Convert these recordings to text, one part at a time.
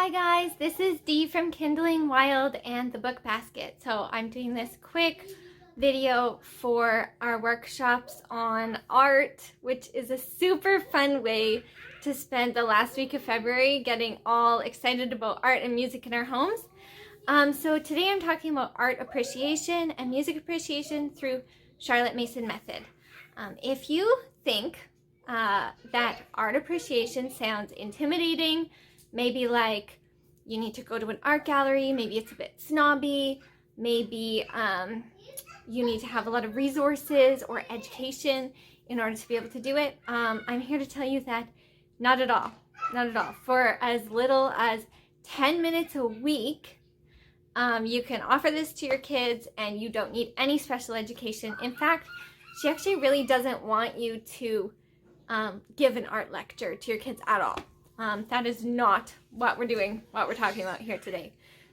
Hi guys, this is Dee from Kindling Wild and the Book Basket. So I'm doing this quick video for our workshops on art, which is a super fun way to spend the last week of February getting all excited about art and music in our homes. So today I'm talking about art appreciation and music appreciation through Charlotte Mason method. If you think that art appreciation sounds intimidating, maybe like you need to go to an art gallery, maybe it's a bit snobby, maybe you need to have a lot of resources or education in order to be able to do it, I'm here to tell you that not at all, not at all. For as little as 10 minutes a week, you can offer this to your kids and you don't need any special education. In fact, she actually really doesn't want you to give an art lecture to your kids at all. That is not what we're doing, what we're talking about here today.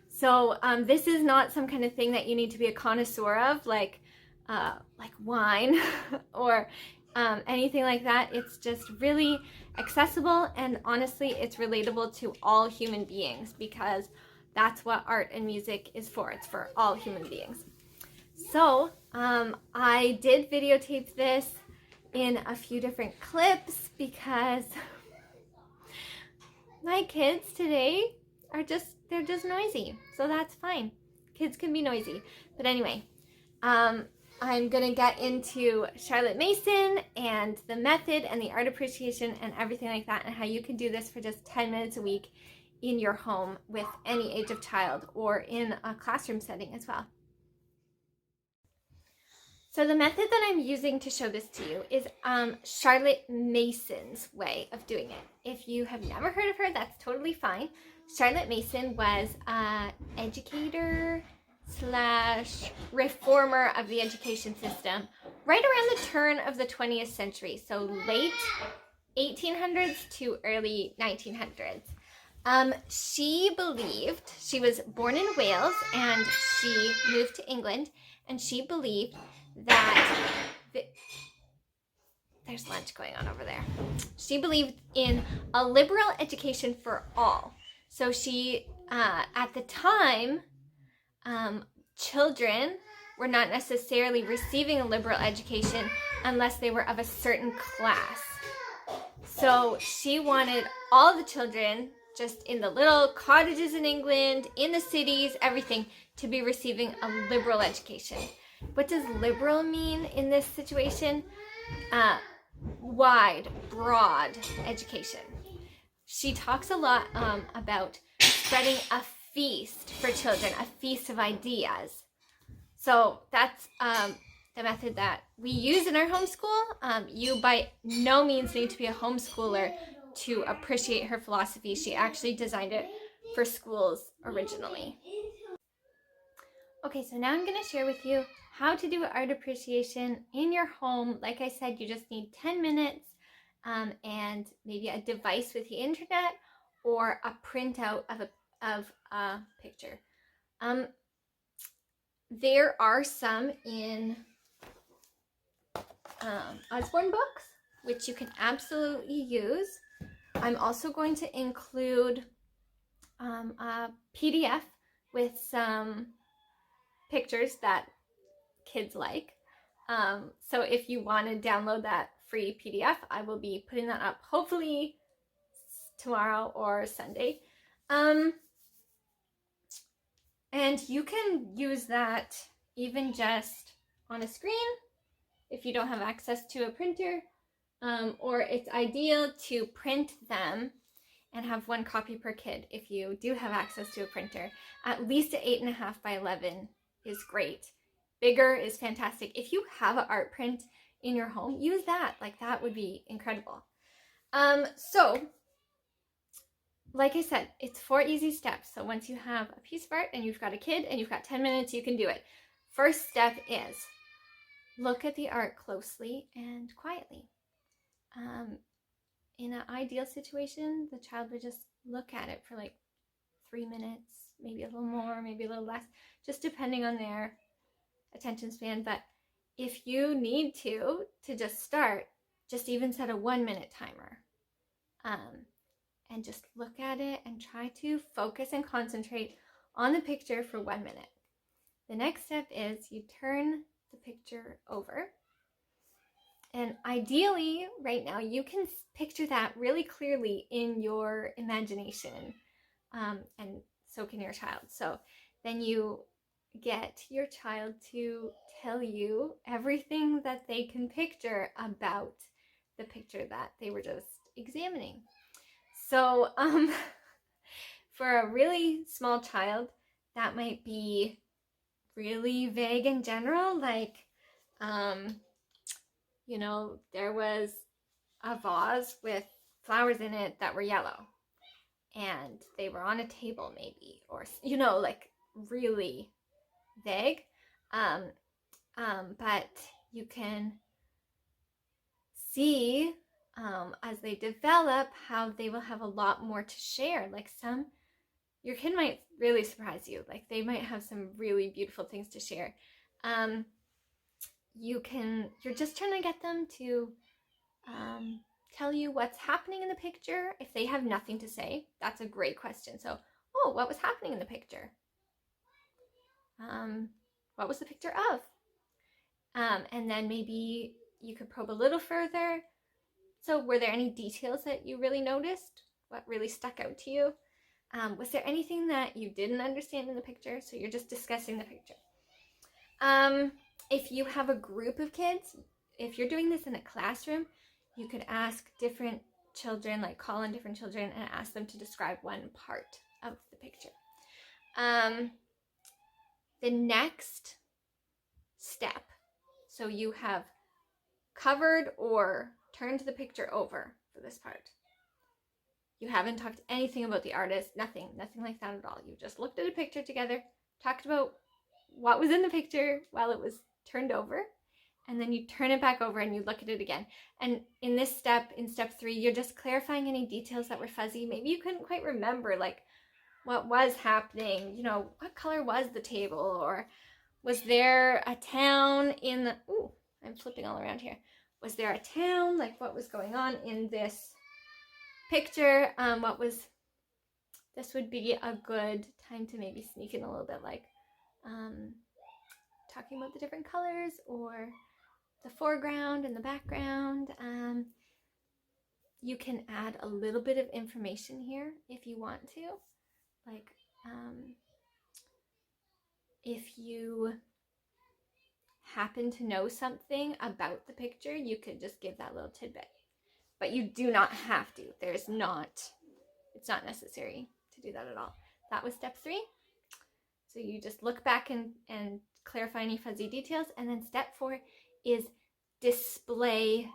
So this is not some kind of thing that you need to be a connoisseur of, like wine or anything like that. It's just really accessible, and honestly, it's relatable to all human beings because that's what art and music is for. It's for all human beings. So I did videotape this in a few different clips because my kids today are they're just noisy, so that's fine. Kids can be noisy. But anyway, I'm gonna get into Charlotte Mason and the method and the art appreciation and everything like that, and how you can do this for just 10 minutes a week in your home with any age of child or in a classroom setting as well. So the method that I'm using to show this to you is Charlotte Mason's way of doing it. If you have never heard of her, that's totally fine. Charlotte Mason was an educator / reformer of the education system right around the turn of the 20th century, so late 1800s to early 1900s. She was born in Wales and she moved to England, and she believed that there's lunch going on over there. She believed in a liberal education for all. So she, at the time, children were not necessarily receiving a liberal education unless they were of a certain class. So she wanted all the children, just in the little cottages in England, in the cities, everything, to be receiving a liberal education. What does liberal mean in this situation? Wide, broad education. She talks a lot about spreading a feast for children, a feast of ideas. So that's the method that we use in our homeschool. You by no means need to be a homeschooler to appreciate her philosophy. She actually designed it for schools originally. Okay, so now I'm going to share with you how to do art appreciation in your home. Like I said, you just need 10 minutes and maybe a device with the internet or a printout of a picture. There are some in Usborne Books, which you can absolutely use. I'm also going to include a PDF with some pictures that kids like. So if you want to download that free PDF, I will be putting that up hopefully tomorrow or Sunday. And you can use that even just on a screen if you don't have access to a printer, or it's ideal to print them and have one copy per kid if you do have access to a printer. At least an 8.5 by 11 is great. Bigger is fantastic. If you have an art print in your home, use that. Like, that would be incredible. So, like I said, it's 4 easy steps. So once you have a piece of art and you've got a kid and you've got 10 minutes, you can do it. First step is look at the art closely and quietly. In an ideal situation, the child would just look at it for like 3 minutes, maybe a little more, maybe a little less, just depending on their attention span. But if you need to just start, just even set a 1-minute timer. and just look at it and try to focus and concentrate on the picture for 1 minute. The next step is you turn the picture over. And ideally, right now, you can picture that really clearly in your imagination, and so can your child. So then you get your child to tell you everything that they can picture about the picture that they were just examining. So for a really small child, that might be really vague and general, like you know, there was a vase with flowers in it that were yellow, and they were on a table maybe, or, you know, like really vague. But you can see as they develop how they will have a lot more to share. Like your kid might really surprise you. Like they might have some really beautiful things to share. You're just trying to get them to tell you what's happening in the picture. If they have nothing to say, that's a great question. So, what was happening in the picture? What was the picture of? And then maybe you could probe a little further. So were there any details that you really noticed? What really stuck out to you? Was there anything that you didn't understand in the picture? So you're just discussing the picture. If you have a group of kids, if you're doing this in a classroom, you could ask different children, like call in different children and ask them to describe one part of the picture. The next step, so you have covered or turned the picture over for this part. You haven't talked anything about the artist, nothing like that at all. You just looked at a picture together, talked about what was in the picture while it was turned over, and then you turn it back over and you look at it again. And in this step, in step 3, you're just clarifying any details that were fuzzy. Maybe you couldn't quite remember, like, what was happening, you know, what color was the table, or was there a town in the, ooh, I'm flipping all around here. Was there a town, like what was going on in this picture? This would be a good time to maybe sneak in a little bit, like talking about the different colors or the foreground and the background. You can add a little bit of information here if you want to. Like, if you happen to know something about the picture, you could just give that little tidbit. But you do not have to. It's not necessary to do that at all. That was step 3. So you just look back and clarify any fuzzy details. And then step 4 is display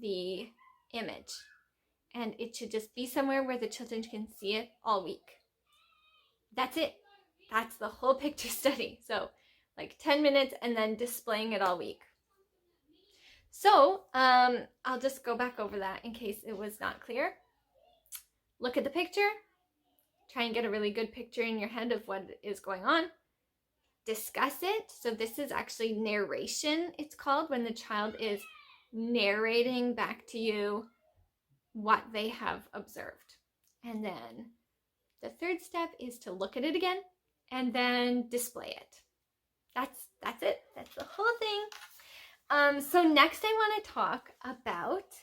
the image. And it should just be somewhere where the children can see it all week. That's it. That's the whole picture study. So like 10 minutes and then displaying it all week. So I'll just go back over that in case it was not clear. Look at the picture. Try and get a really good picture in your head of what is going on. Discuss it. So this is actually narration, it's called, when the child is narrating back to you what they have observed. And then the third step is to look at it again and then display it. That's it. That's the whole thing. So next I want to talk about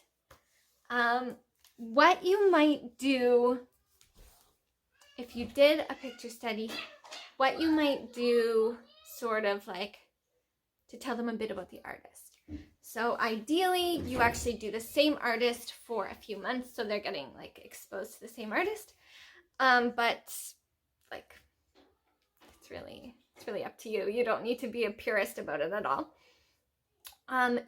what you might do if you did a picture study, what you might do sort of like to tell them a bit about the artist. So ideally, you actually do the same artist for a few months, so they're getting like exposed to the same artist. But like, it's really up to you. You don't need to be a purist about it at all.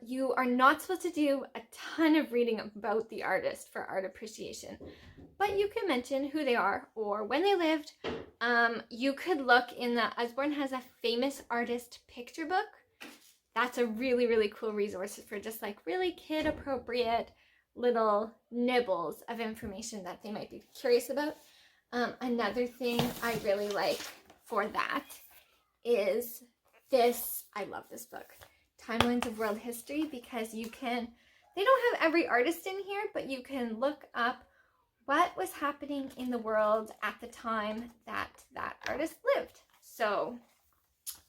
You are not supposed to do a ton of reading about the artist for art appreciation, but you can mention who they are or when they lived. You could look in the Usborne has a famous artist picture book. That's a really cool resource for just like really kid appropriate little nibbles of information that they might be curious about. Another thing I really like for that is this. I love this book, Timelines of World History, because they don't have every artist in here, but you can look up what was happening in the world at the time that that artist lived. So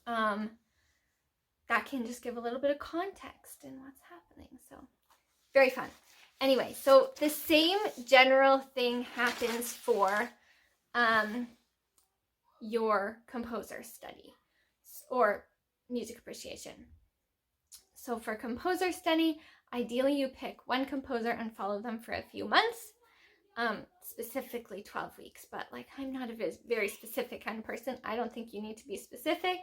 that can just give a little bit of context in what's happening. So very fun. Anyway, so the same general thing happens for your composer study or music appreciation. So for composer study, ideally you pick one composer and follow them for a few months, specifically 12 weeks, but like I'm not a very specific kind of person. I don't think you need to be specific.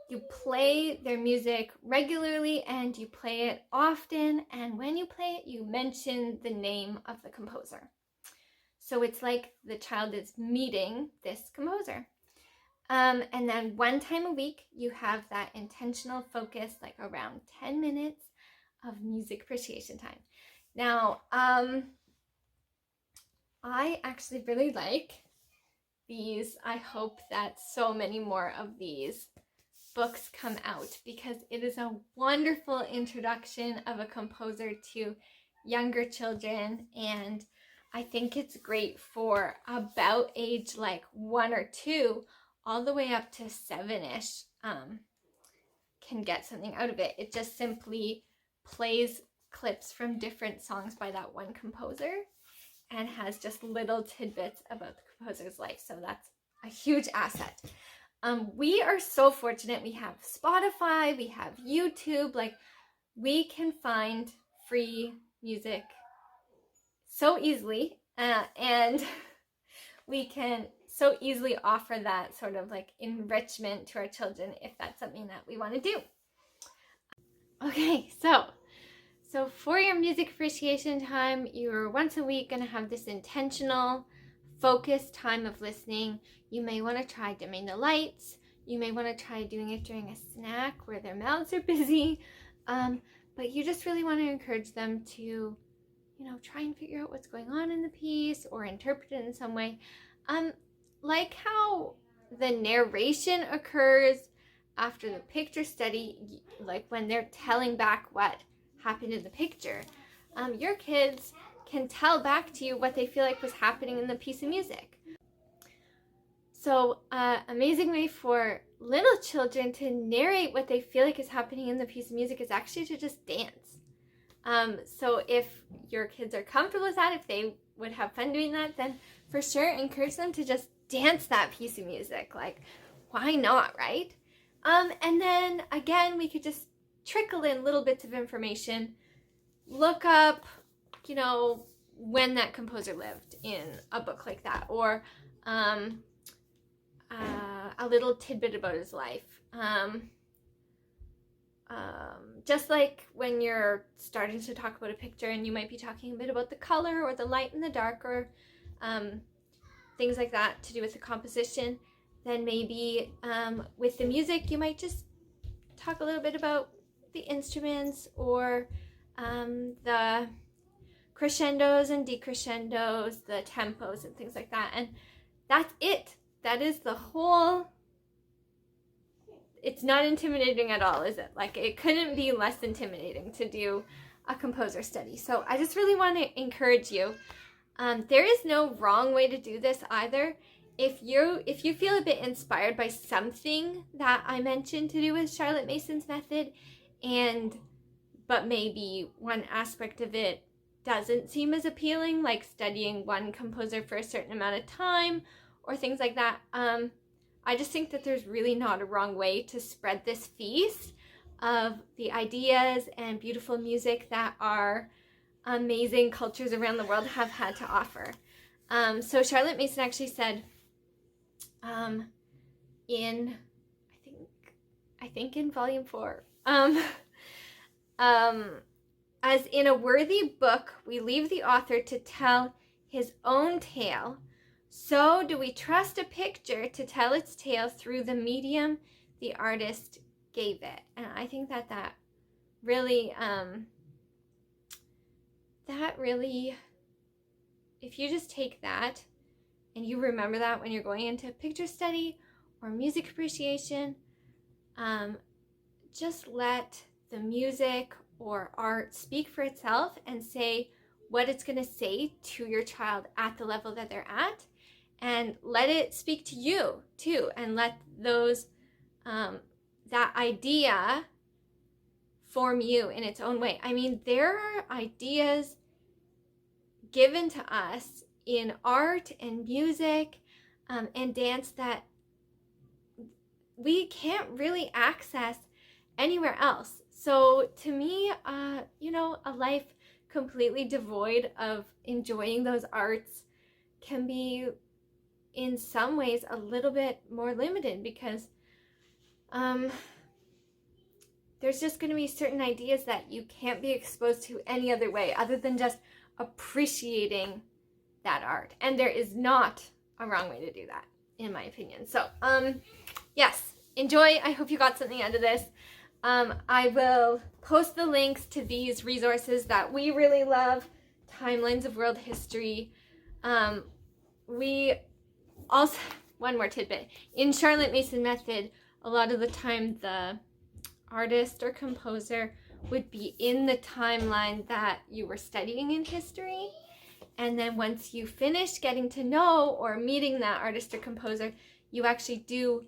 You play their music regularly and you play it often, and when you play it, you mention the name of the composer. So it's like the child is meeting this composer. And then one time a week, you have that intentional focus, like around 10 minutes of music appreciation time. Now, I actually really like these. I hope that so many more of these books come out, because it is a wonderful introduction of a composer to younger children, and I think it's great for about age like 1 or 2 all the way up to 7ish can get something out of it. It just simply plays clips from different songs by that one composer and has just little tidbits about the composer's life. So that's a huge asset. We are so fortunate. We have Spotify, we have YouTube, like we can find free music so easily, and we can so easily offer that sort of like enrichment to our children if that's something that we want to do. Okay, so for your music appreciation time, you're once a week going to have this intentional, focused time of listening. You may want to try dimming the lights. You may want to try doing it during a snack where their mouths are busy. But you just really want to encourage them to, try and figure out what's going on in the piece or interpret it in some way. Like how the narration occurs after the picture study, like when they're telling back what happened in the picture, your kids can tell back to you what they feel like was happening in the piece of music. So amazing way for little children to narrate what they feel like is happening in the piece of music is actually to just dance. So if your kids are comfortable with that, if they would have fun doing that, then for sure encourage them to just dance that piece of music. Like, why not, right? And then again, we could just trickle in little bits of information. Look up, when that composer lived in a book like that, or a little tidbit about his life. Just like when you're starting to talk about a picture and you might be talking a bit about the color or the light and the dark, or things like that to do with the composition, then maybe with the music you might just talk a little bit about the instruments or the crescendos and decrescendos, the tempos and things like that. And that's it. That is the whole. It's not intimidating at all, is it? Like, it couldn't be less intimidating to do a composer study. So I just really want to encourage you. There is no wrong way to do this either. If you feel a bit inspired by something that I mentioned to do with Charlotte Mason's method, but maybe one aspect of it doesn't seem as appealing, like studying one composer for a certain amount of time or things like that, I just think that there's really not a wrong way to spread this feast of the ideas and beautiful music that our amazing cultures around the world have had to offer. So Charlotte Mason actually said, in I think in volume 4, as in a worthy book, we leave the author to tell his own tale. So do we trust a picture to tell its tale through the medium the artist gave it. And I think that really, if you just take that and you remember that when you're going into picture study or music appreciation, just let the music or art speak for itself and say what it's going to say to your child at the level that they're at, and let it speak to you too, and let those that idea form you in its own way. I mean, there are ideas given to us in art and music and dance that we can't really access anywhere else. So to me, you know, a life completely devoid of enjoying those arts can be in some ways a little bit more limited, because there's just going to be certain ideas that you can't be exposed to any other way other than just appreciating that art. And there is not a wrong way to do that, in my opinion. So yes, enjoy. I hope you got something out of this. I will post the links to these resources that we really love, Timelines of World History. We also, one more tidbit, in Charlotte Mason Method, a lot of the time the artist or composer would be in the timeline that you were studying in history. And then once you finish getting to know or meeting that artist or composer, you actually do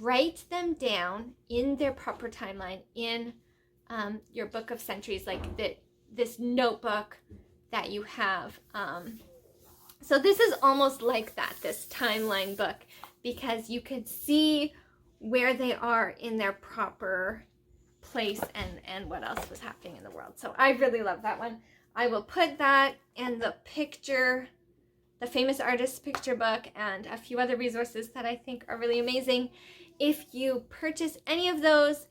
write them down in their proper timeline in your book of centuries, like this notebook that you have. So this is almost like that, this timeline book, because you could see where they are in their proper place and what else was happening in the world. So I really love that one. I will put that and the picture, the famous artist picture book, and a few other resources that I think are really amazing. If you purchase any of those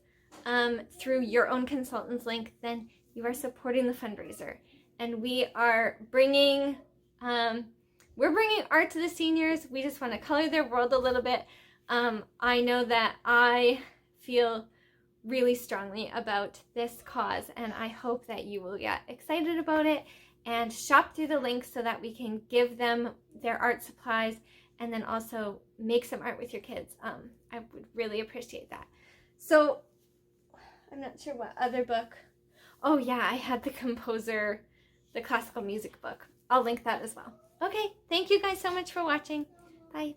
through your own consultant's link, then you are supporting the fundraiser. And we are bringing, we're bringing art to the seniors. We just want to color their world a little bit. I know that I feel really strongly about this cause, and I hope that you will get excited about it and shop through the links so that we can give them their art supplies and then also make some art with your kids. I would really appreciate that. So I'm not sure what other book. Oh yeah, I had the composer, the classical music book. I'll link that as well. Okay, thank you guys so much for watching. Bye.